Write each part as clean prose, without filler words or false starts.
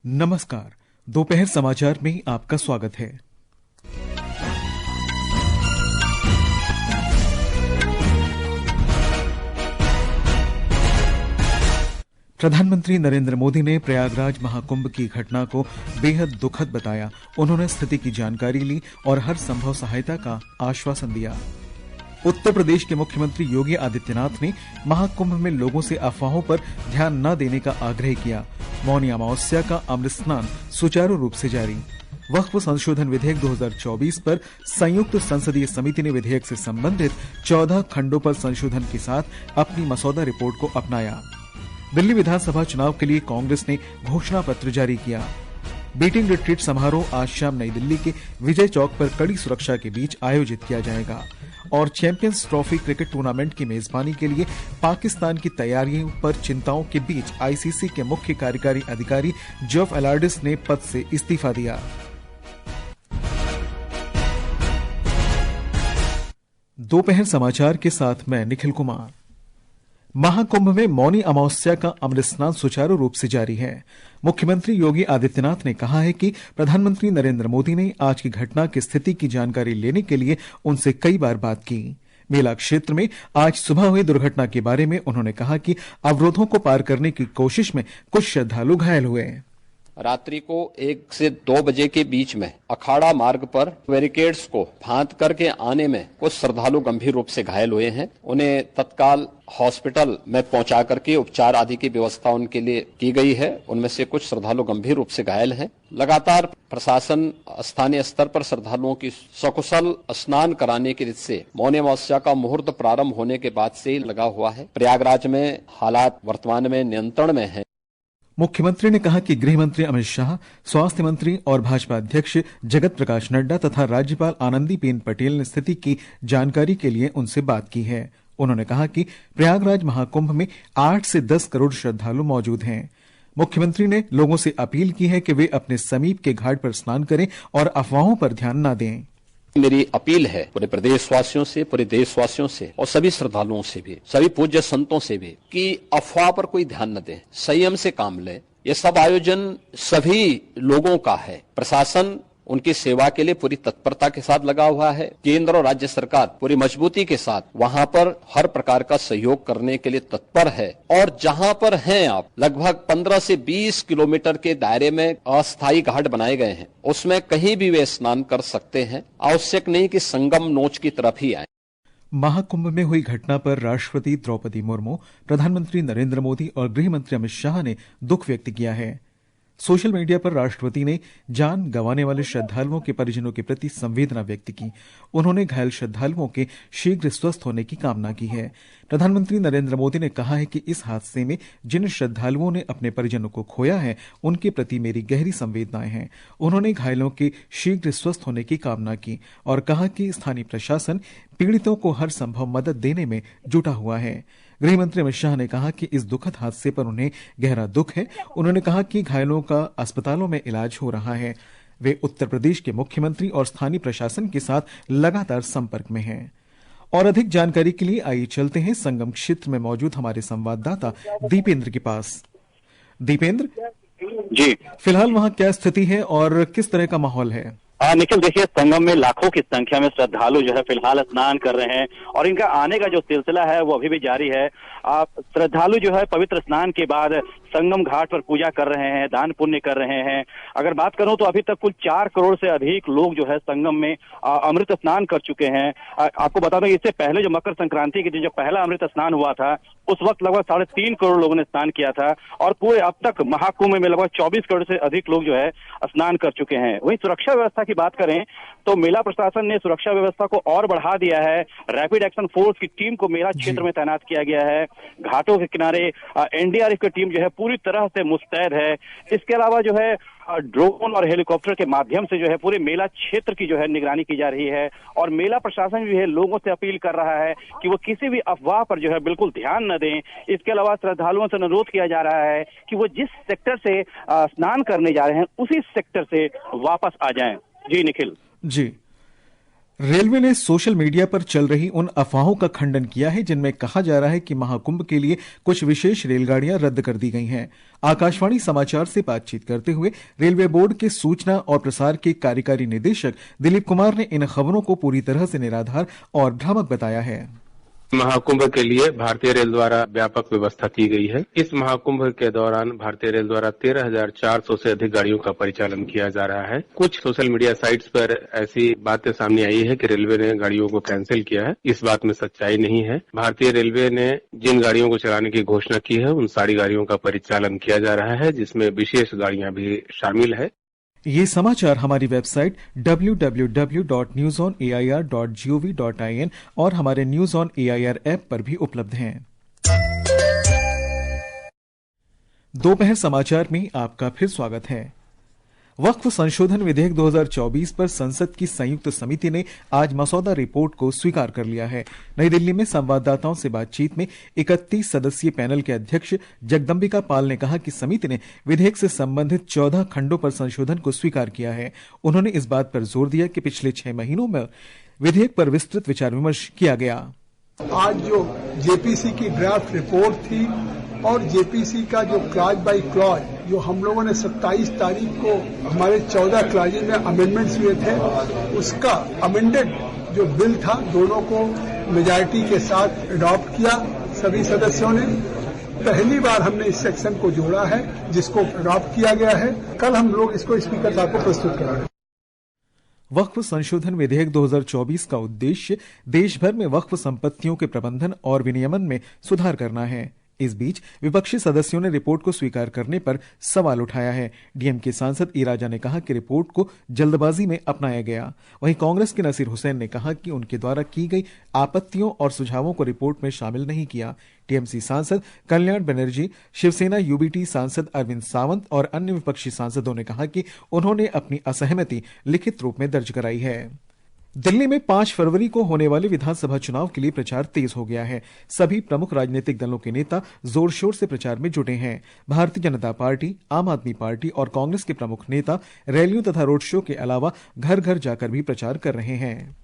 नमस्कार। दोपहर समाचार में आपका स्वागत है। प्रधानमंत्री नरेंद्र मोदी ने प्रयागराज महाकुंभ की घटना को बेहद दुखद बताया। उन्होंने स्थिति की जानकारी ली और हर संभव सहायता का आश्वासन दिया। उत्तर प्रदेश के मुख्यमंत्री योगी आदित्यनाथ ने महाकुंभ में लोगों से अफवाहों पर ध्यान न देने का आग्रह किया। मौनी अमावस्या का अमृत स्नान सुचारू रूप से जारी। वक्फ संशोधन विधेयक 2024 पर संयुक्त संसदीय समिति ने विधेयक से संबंधित 14 खंडों पर संशोधन के साथ अपनी मसौदा रिपोर्ट को अपनाया। दिल्ली विधानसभा चुनाव के लिए कांग्रेस ने घोषणा पत्र जारी किया। बीटिंग रिट्रीट समारोह आज शाम नई दिल्ली के विजय चौक पर कड़ी सुरक्षा के बीच आयोजित किया जाएगा। और चैंपियंस ट्रॉफी क्रिकेट टूर्नामेंट की मेजबानी के लिए पाकिस्तान की तैयारियों पर चिंताओं के बीच आईसीसी के मुख्य कार्यकारी अधिकारी जेफ एलार्डिस ने पद से इस्तीफा दिया। दोपहर समाचार के साथ मैं निखिल कुमार। महाकुंभ में मौनी अमावस्या का अमृत स्नान सुचारू रूप से जारी है। मुख्यमंत्री योगी आदित्यनाथ ने कहा है कि प्रधानमंत्री नरेंद्र मोदी ने आज की घटना की स्थिति की जानकारी लेने के लिए उनसे कई बार बात की। मेला क्षेत्र में आज सुबह हुई दुर्घटना के बारे में उन्होंने कहा कि अवरोधों को पार करने की कोशिश में कुछ श्रद्धालु घायल हुए। रात्रि को 1 से 2 बजे के बीच में अखाड़ा मार्ग पर बैरिकेड्स को फांद करके आने में कुछ श्रद्धालु गंभीर रूप से घायल हुए हैं। उन्हें तत्काल हॉस्पिटल में पहुंचा करके उपचार आदि की व्यवस्था उनके लिए की गई है। उनमें से कुछ श्रद्धालु गंभीर रूप से घायल हैं। लगातार प्रशासन स्थानीय स्तर पर श्रद्धालुओं की सकुशल स्नान कराने की रीत से मौनी अमावस्या का मुहूर्त प्रारंभ होने के बाद से ही लगा हुआ है। प्रयागराज में हालात वर्तमान में नियंत्रण में है। मुख्यमंत्री ने कहा कि गृह मंत्री अमित शाह, स्वास्थ्य मंत्री और भाजपा अध्यक्ष जगत प्रकाश नड्डा तथा राज्यपाल आनंदीबेन पटेल ने स्थिति की जानकारी के लिए उनसे बात की है। उन्होंने कहा कि प्रयागराज महाकुंभ में 8 से 10 करोड़ श्रद्धालु मौजूद हैं। मुख्यमंत्री ने लोगों से अपील की है कि वे अपने समीप के घाट पर स्नान करें और अफवाहों पर ध्यान न दें। मेरी अपील है पूरे प्रदेशवासियों से, पूरे देशवासियों से और सभी श्रद्धालुओं से भी, सभी पूज्य संतों से भी कि अफवाह पर कोई ध्यान न दें, संयम से काम लें। ये सब आयोजन सभी लोगों का है। प्रशासन उनकी सेवा के लिए पूरी तत्परता के साथ लगा हुआ है। केंद्र और राज्य सरकार पूरी मजबूती के साथ वहां पर हर प्रकार का सहयोग करने के लिए तत्पर है। और जहां पर हैं आप, लगभग 15 से 20 किलोमीटर के दायरे में अस्थायी घाट बनाए गए हैं। उसमें कहीं भी वे स्नान कर सकते हैं। आवश्यक नहीं कि संगम नोच की तरफ ही आए। महाकुंभ में हुई घटना पर राष्ट्रपति द्रौपदी मुर्मू, प्रधानमंत्री नरेंद्र मोदी और गृह मंत्री अमित शाह ने दुख व्यक्त किया है। सोशल मीडिया पर राष्ट्रपति ने जान गंवाने वाले श्रद्धालुओं के परिजनों के प्रति संवेदना व्यक्त की। उन्होंने घायल श्रद्धालुओं के शीघ्र स्वस्थ होने की कामना की है। प्रधानमंत्री नरेंद्र मोदी ने कहा है कि इस हादसे में जिन श्रद्धालुओं ने अपने परिजनों को खोया है, उनके प्रति मेरी गहरी संवेदनाएं हैं। उन्होंने घायलों के शीघ्र स्वस्थ होने की कामना की और कहा कि स्थानीय प्रशासन पीड़ितों को हर संभव मदद देने में जुटा हुआ है। गृह मंत्री अमित शाह ने कहा कि इस दुखद हादसे पर उन्हें गहरा दुख है। उन्होंने कहा कि घायलों का अस्पतालों में इलाज हो रहा है। वे उत्तर प्रदेश के मुख्यमंत्री और स्थानीय प्रशासन के साथ लगातार संपर्क में हैं। और अधिक जानकारी के लिए आइए चलते हैं संगम क्षेत्र में मौजूद हमारे संवाददाता दीपेंद्र के पास। दीपेंद्र जी, फिलहाल वहां क्या स्थिति है और किस तरह का माहौल है? निखिल, देखिए, संगम में लाखों की संख्या में श्रद्धालु जो है फिलहाल स्नान कर रहे हैं और इनका आने का जो सिलसिला है वो अभी भी जारी है। श्रद्धालु जो है पवित्र स्नान के बाद संगम घाट पर पूजा कर रहे हैं, दान पुण्य कर रहे हैं। अगर बात करूं तो अभी तक कुल 4 करोड़ से अधिक लोग जो है संगम में अमृत स्नान कर चुके हैं। आपको बता दें, इससे पहले जो मकर संक्रांति के दिन जो पहला अमृत स्नान हुआ था, उस वक्त लगभग 3.5 करोड़ लोगों ने स्नान किया था और पूरे अब तक महाकुंभ में लगभग 24 करोड़ से अधिक लोग जो है स्नान कर चुके हैं। वहीं सुरक्षा व्यवस्था की बात करें तो मेला प्रशासन ने सुरक्षा व्यवस्था को और बढ़ा दिया है। रैपिड एक्शन फोर्स की टीम को मेला क्षेत्र में तैनात किया गया है। घाटों के किनारे एनडीआरएफ की टीम जो है पूरी तरह से मुस्तैद है। इसके अलावा जो है ड्रोन और हेलीकॉप्टर के माध्यम से जो है पूरे मेला क्षेत्र की जो है निगरानी की जा रही है। और मेला प्रशासन भी है लोगों से अपील कर रहा है कि वो किसी भी अफवाह पर जो है बिल्कुल ध्यान न दें। इसके अलावा श्रद्धालुओं से अनुरोध किया जा रहा है कि वो जिस सेक्टर से स्नान करने जा रहे हैं उसी सेक्टर से वापस आ जाएं। जी निखिल। जी, रेलवे ने सोशल मीडिया पर चल रही उन अफवाहों का खंडन किया है जिनमें कहा जा रहा है कि महाकुंभ के लिए कुछ विशेष रेलगाड़ियां रद्द कर दी गई हैं। आकाशवाणी समाचार से बातचीत करते हुए रेलवे बोर्ड के सूचना और प्रसार के कार्यकारी निदेशक दिलीप कुमार ने इन खबरों को पूरी तरह से निराधार और भ्रामक बताया है। महाकुंभ के लिए भारतीय रेल द्वारा व्यापक व्यवस्था की गई है। इस महाकुंभ के दौरान भारतीय रेल द्वारा 13,400 से अधिक गाड़ियों का परिचालन किया जा रहा है। कुछ सोशल मीडिया साइट्स पर ऐसी बातें सामने आई है कि रेलवे ने गाड़ियों को कैंसिल किया है। इस बात में सच्चाई नहीं है। भारतीय रेलवे ने जिन गाड़ियों को चलाने की घोषणा की है उन सारी गाड़ियों का परिचालन किया जा रहा है, जिसमें विशेष गाड़ियां भी शामिल है। ये समाचार हमारी वेबसाइट www.newsonair.gov.in और हमारे न्यूज ऑन एआईआर ऐप पर भी उपलब्ध हैं। दोपहर समाचार में आपका फिर स्वागत है। वक्फ संशोधन विधेयक 2024 पर संसद की संयुक्त समिति ने आज मसौदा रिपोर्ट को स्वीकार कर लिया है। नई दिल्ली में संवाददाताओं से बातचीत में 31 सदस्यीय पैनल के अध्यक्ष जगदम्बिका पाल ने कहा कि समिति ने विधेयक से संबंधित 14 खंडों पर संशोधन को स्वीकार किया है। उन्होंने इस बात पर जोर दिया कि पिछले 6 महीनों में विधेयक पर विस्तृत विचार विमर्श किया गया। आज जो जेपीसी की ड्राफ्ट रिपोर्ट थी और जेपीसी का जो क्लॉज बाय क्लॉज जो हम लोगों ने 27 तारीख को हमारे 14 क्लॉजेज में अमेंडमेंट्स हुए थे, उसका अमेंडेड जो बिल था दोनों को मेजॉरिटी के साथ अडॉप्ट किया सभी सदस्यों ने। पहली बार हमने इस सेक्शन को जोड़ा है जिसको अडॉप्ट किया गया है। कल हम लोग इसको स्पीकर साहब को प्रस्तुत कराएंगे। वक्फ संशोधन विधेयक 2024 का उद्देश्य देश भर में वक्फ संपत्तियों के प्रबंधन और विनियमन में सुधार करना है। इस बीच विपक्षी सदस्यों ने रिपोर्ट को स्वीकार करने पर सवाल उठाया है। डीएमके सांसद ई राजा ने कहा कि रिपोर्ट को जल्दबाजी में अपनाया गया। वहीं कांग्रेस के नसीर हुसैन ने कहा कि उनके द्वारा की गई आपत्तियों और सुझावों को रिपोर्ट में शामिल नहीं किया। टीएमसी सांसद कल्याण बनर्जी, शिवसेना यूबीटी सांसद अरविंद सावंत और अन्य विपक्षी सांसदों ने कहा कि उन्होंने अपनी असहमति लिखित रूप में दर्ज कराई है। दिल्ली में 5 फरवरी को होने वाले विधानसभा चुनाव के लिए प्रचार तेज हो गया है। सभी प्रमुख राजनीतिक दलों के नेता जोर शोर से प्रचार में जुटे हैं। भारतीय जनता पार्टी, आम आदमी पार्टी और कांग्रेस के प्रमुख नेता रैलियों तथा रोड शो के अलावा घर घर जाकर भी प्रचार कर रहे हैं।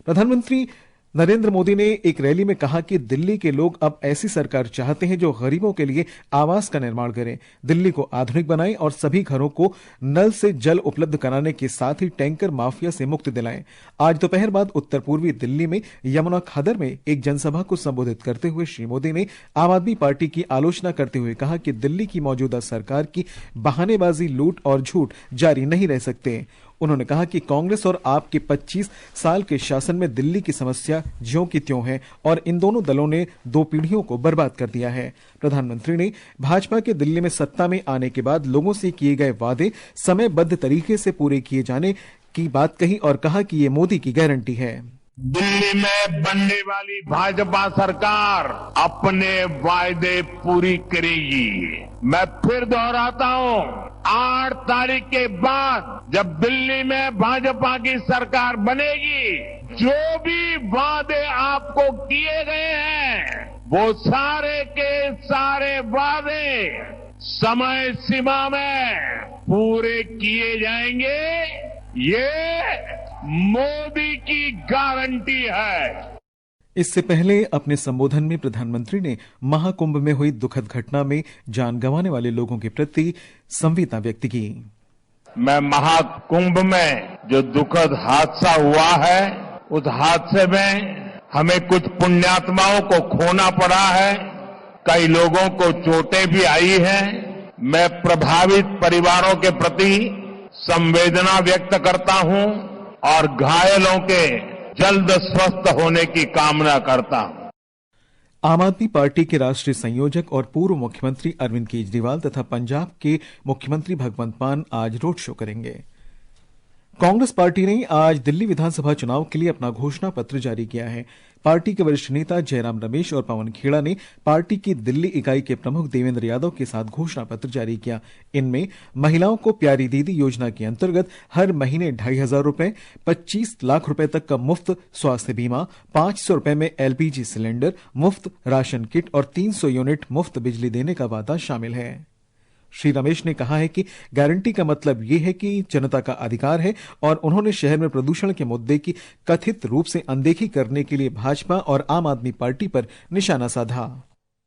प्रधानमंत्री नरेंद्र मोदी ने एक रैली में कहा कि दिल्ली के लोग अब ऐसी सरकार चाहते हैं जो गरीबों के लिए आवास का निर्माण करे, दिल्ली को आधुनिक बनाए और सभी घरों को नल से जल उपलब्ध कराने के साथ ही टैंकर माफिया से मुक्ति दिलाएं। आज दोपहर बाद उत्तर पूर्वी दिल्ली में यमुना खदर में एक जनसभा को संबोधित करते हुए श्री मोदी ने आम आदमी पार्टी की आलोचना करते हुए कहा कि दिल्ली की मौजूदा सरकार की बहानेबाजी, लूट और झूठ जारी नहीं रह सकते। उन्होंने कहा कि कांग्रेस और आप के 25 साल के शासन में दिल्ली की समस्या ज्यों की त्यों है और इन दोनों दलों ने 2 पीढ़ियों को बर्बाद कर दिया है। प्रधानमंत्री ने भाजपा के दिल्ली में सत्ता में आने के बाद लोगों से किए गए वादे समयबद्ध तरीके से पूरे किए जाने की बात कही और कहा कि ये मोदी की गारंटी है। दिल्ली में बनने वाली भाजपा सरकार अपने वायदे पूरी करेगी। मैं फिर दोहराता हूं, 8 तारीख के बाद जब दिल्ली में भाजपा की सरकार बनेगी, जो भी वादे आपको किए गए हैं वो सारे के सारे वादे समय सीमा में पूरे किए जाएंगे। ये मोदी की गारंटी है। इससे पहले अपने संबोधन में प्रधानमंत्री ने महाकुंभ में हुई दुखद घटना में जान गंवाने वाले लोगों के प्रति संवेदना व्यक्त की। मैं महाकुंभ में जो दुखद हादसा हुआ है, उस हादसे में हमें कुछ पुण्यात्माओं को खोना पड़ा है, कई लोगों को चोटें भी आई हैं। मैं प्रभावित परिवारों के प्रति संवेदना व्यक्त करता हूं और घायलों के जल्द स्वस्थ होने की कामना करता हूं। आम आदमी पार्टी के राष्ट्रीय संयोजक और पूर्व मुख्यमंत्री अरविंद केजरीवाल तथा पंजाब के मुख्यमंत्री भगवंत मान आज रोड शो करेंगे। कांग्रेस पार्टी ने आज दिल्ली विधानसभा चुनाव के लिए अपना घोषणा पत्र जारी किया है। पार्टी के वरिष्ठ नेता जयराम रमेश और पवन खेड़ा ने पार्टी की दिल्ली इकाई के प्रमुख देवेंद्र यादव के साथ घोषणा पत्र जारी किया। इनमें महिलाओं को प्यारी दीदी योजना के अंतर्गत हर महीने 2,500 रुपए, 25 लाख रुपए तक का मुफ्त स्वास्थ्य बीमा, 500 रुपए में एलपीजी सिलेंडर, मुफ्त राशन किट और 300 यूनिट मुफ्त बिजली देने का वादा शामिल है। श्री रमेश ने कहा है कि गारंटी का मतलब ये है कि जनता का अधिकार है और उन्होंने शहर में प्रदूषण के मुद्दे की कथित रूप से अनदेखी करने के लिए भाजपा और आम आदमी पार्टी पर निशाना साधा।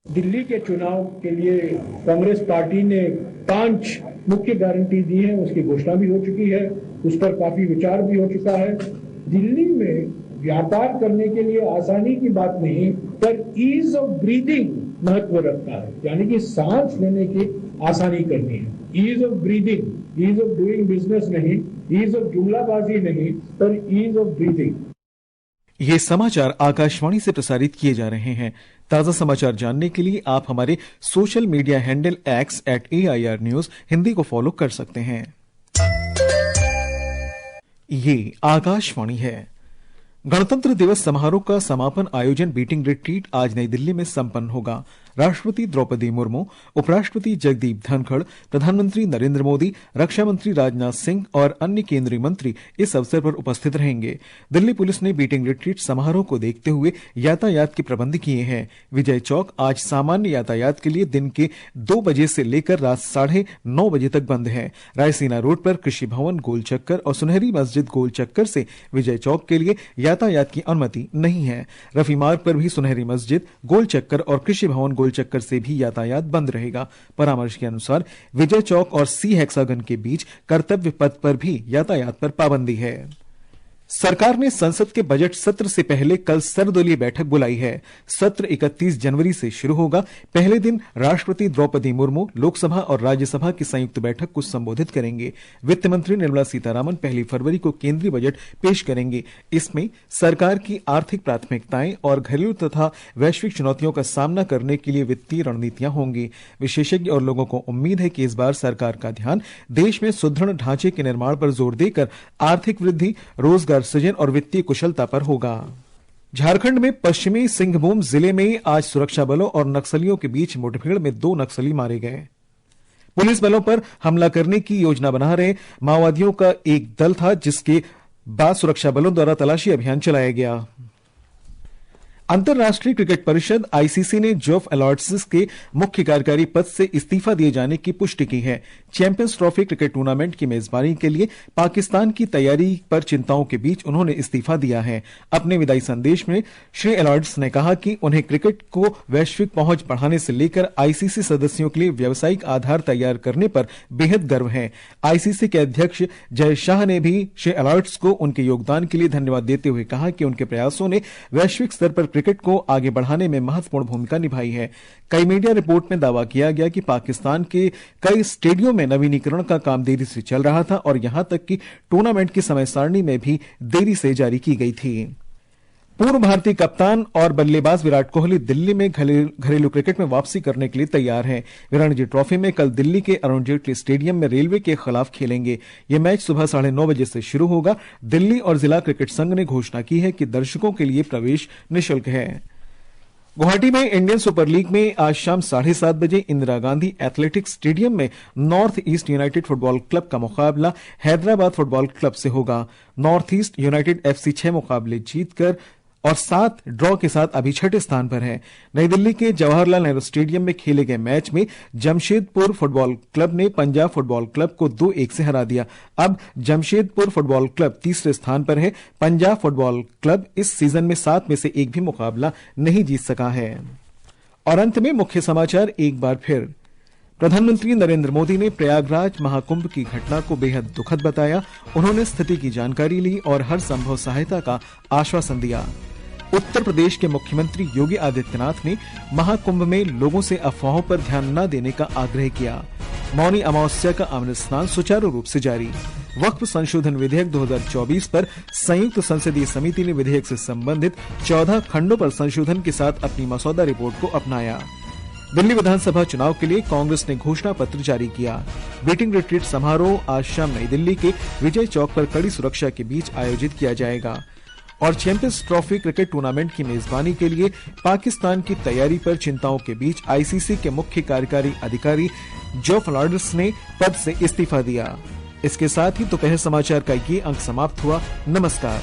दिल्ली के चुनाव के लिए कांग्रेस पार्टी ने 5 मुख्य गारंटी दी है, उसकी घोषणा भी हो चुकी है, उस पर काफी विचार भी हो चुका है। दिल्ली में व्यापार करने के लिए आसानी की बात नहीं, पर ईज ऑफ ब्रीदिंग महत्व रखता है, यानी कि सांस लेने की आसानी करनी है। Ease of breathing, ease of doing business नहीं, ईज ऑफ जुमलाबाजी नहीं, पर ईज ऑफ ब्रीदिंग। ये समाचार आकाशवाणी से प्रसारित किए जा रहे हैं। ताजा समाचार जानने के लिए आप हमारे social media handle @AIR News Hindi को फॉलो कर सकते हैं। ये आकाशवाणी है। गणतंत्र दिवस समारोह का समापन आयोजन बीटिंग रिट्रीट आज नई दिल्ली में संपन्न होगा। राष्ट्रपति द्रौपदी मुर्मू, उपराष्ट्रपति जगदीप धनखड़, प्रधानमंत्री नरेंद्र मोदी, रक्षा मंत्री राजनाथ सिंह और अन्य केंद्रीय मंत्री इस अवसर पर उपस्थित रहेंगे। दिल्ली पुलिस ने बीटिंग रिट्रीट समारोह को देखते हुए यातायात के प्रबंध किए हैं। विजय चौक आज सामान्य यातायात के लिए दिन के 2 बजे से लेकर रात 9:30 बजे तक बंद है। रायसीना रोड पर कृषि भवन, गोल चक्कर और सुनहरी मस्जिद गोल चक्कर से विजय चौक के लिए यातायात की अनुमति नहीं है। रफी मार्ग पर भी सुनहरी मस्जिद, गोल चक्कर और कृषि भवन गोल चक्कर से भी यातायात बंद रहेगा। परामर्श के अनुसार विजय चौक और सी हेक्सागन के बीच कर्तव्य पथ पर भी यातायात पर पाबंदी है। सरकार ने संसद के बजट सत्र से पहले कल सर्वदलीय बैठक बुलाई है। सत्र 31 जनवरी से शुरू होगा। पहले दिन राष्ट्रपति द्रौपदी मुर्मू लोकसभा और राज्यसभा की संयुक्त बैठक को संबोधित करेंगे। वित्त मंत्री निर्मला सीतारामन 1 फरवरी को केंद्रीय बजट पेश करेंगे। इसमें सरकार की आर्थिक प्राथमिकताएं और घरेलू तथा वैश्विक चुनौतियों का सामना करने के लिए वित्तीय रणनीतियां होंगी। विशेषज्ञ और लोगों को उम्मीद है कि इस बार सरकार का ध्यान देश में सुदृढ़ ढांचे के निर्माण पर जोर देकर आर्थिक वृद्धि, रोजगार सृजन और वित्तीय कुशलता पर होगा। झारखंड में पश्चिमी सिंहभूम जिले में आज सुरक्षा बलों और नक्सलियों के बीच मुठभेड़ में 2 नक्सली मारे गए। पुलिस बलों पर हमला करने की योजना बना रहे माओवादियों का एक दल था, जिसके बाद सुरक्षा बलों द्वारा तलाशी अभियान चलाया गया। अंतर्राष्ट्रीय क्रिकेट परिषद आईसीसी ने जेफ एलॉर्ड्स के मुख्य कार्यकारी पद से इस्तीफा दिए जाने की पुष्टि की है। चैंपियंस ट्रॉफी क्रिकेट टूर्नामेंट की मेजबानी के लिए पाकिस्तान की तैयारी पर चिंताओं के बीच उन्होंने इस्तीफा दिया है। अपने विदाई संदेश में श्री एलॉर्ड्स ने कहा कि उन्हें क्रिकेट को वैश्विक पहुंच बढ़ाने से लेकर आईसीसी सदस्यों के लिए व्यावसायिक आधार तैयार करने पर बेहद गर्व है। आईसीसी के अध्यक्ष जय शाह ने भी श्री एलॉर्ड्स को उनके योगदान के लिए धन्यवाद देते हुए कहा कि उनके प्रयासों ने वैश्विक स्तर पर क्रिकेट को आगे बढ़ाने में महत्वपूर्ण भूमिका निभाई है। कई मीडिया रिपोर्ट में दावा किया गया कि पाकिस्तान के कई स्टेडियम में नवीनीकरण का काम देरी से चल रहा था और यहां तक कि टूर्नामेंट की समय सारणी में भी देरी से जारी की गई थी। पूर्व भारतीय कप्तान और बल्लेबाज विराट कोहली दिल्ली में घरेलू क्रिकेट में वापसी करने के लिए तैयार हैं। रणजी ट्रॉफी में कल दिल्ली के अरुण जेटली स्टेडियम में रेलवे के खिलाफ खेलेंगे। यह मैच सुबह 9:30 बजे से शुरू होगा। दिल्ली और जिला क्रिकेट संघ ने घोषणा की है कि दर्शकों के लिए प्रवेश निःशुल्क है। गुवाहाटी में इंडियन सुपर लीग में आज शाम 7:30 बजे इंदिरा गांधी एथलेटिक्स स्टेडियम में north east United football club का मुकाबला हैदराबाद फुटबॉल क्लब से होगा। नॉर्थ ईस्ट यूनाइटेड एफसी 6 मुकाबले जीतकर और 7 ड्रॉ के साथ अभी 6ठे स्थान पर है। नई दिल्ली के जवाहरलाल नेहरू स्टेडियम में खेले गए मैच में जमशेदपुर फुटबॉल क्लब ने पंजाब फुटबॉल क्लब को 2-1 से हरा दिया। अब जमशेदपुर फुटबॉल क्लब तीसरे स्थान पर है। पंजाब फुटबॉल क्लब इस सीजन में 7 में से एक भी मुकाबला नहीं जीत सका है। और अंत में मुख्य समाचार एक बार फिर। प्रधानमंत्री नरेंद्र मोदी ने प्रयागराज महाकुंभ की घटना को बेहद दुखद बताया। उन्होंने स्थिति की जानकारी ली और हर संभव सहायता का आश्वासन दिया। उत्तर प्रदेश के मुख्यमंत्री योगी आदित्यनाथ ने महाकुंभ में लोगों से अफवाहों पर ध्यान न देने का आग्रह किया। मौनी अमावस्या का अमृत स्नान सुचारू रूप से जारी। वक्फ संशोधन विधेयक 2024 पर संयुक्त संसदीय समिति ने विधेयक से संबंधित 14 खंडों पर संशोधन के साथ अपनी मसौदा रिपोर्ट को अपनाया। दिल्ली विधानसभा चुनाव के लिए कांग्रेस ने घोषणा पत्र जारी किया। बीटिंग रिट्रीट समारोह आज शाम नई दिल्ली के विजय चौक पर कड़ी सुरक्षा के बीच आयोजित किया जाएगा। और चैंपियंस ट्रॉफी क्रिकेट टूर्नामेंट की मेजबानी के लिए पाकिस्तान की तैयारी पर चिंताओं के बीच आईसीसी के मुख्य कार्यकारी अधिकारी जेफ एलॉर्ड्स ने पद से इस्तीफा दिया। इसके साथ ही दोपहर समाचार का ये अंक समाप्त हुआ। नमस्कार।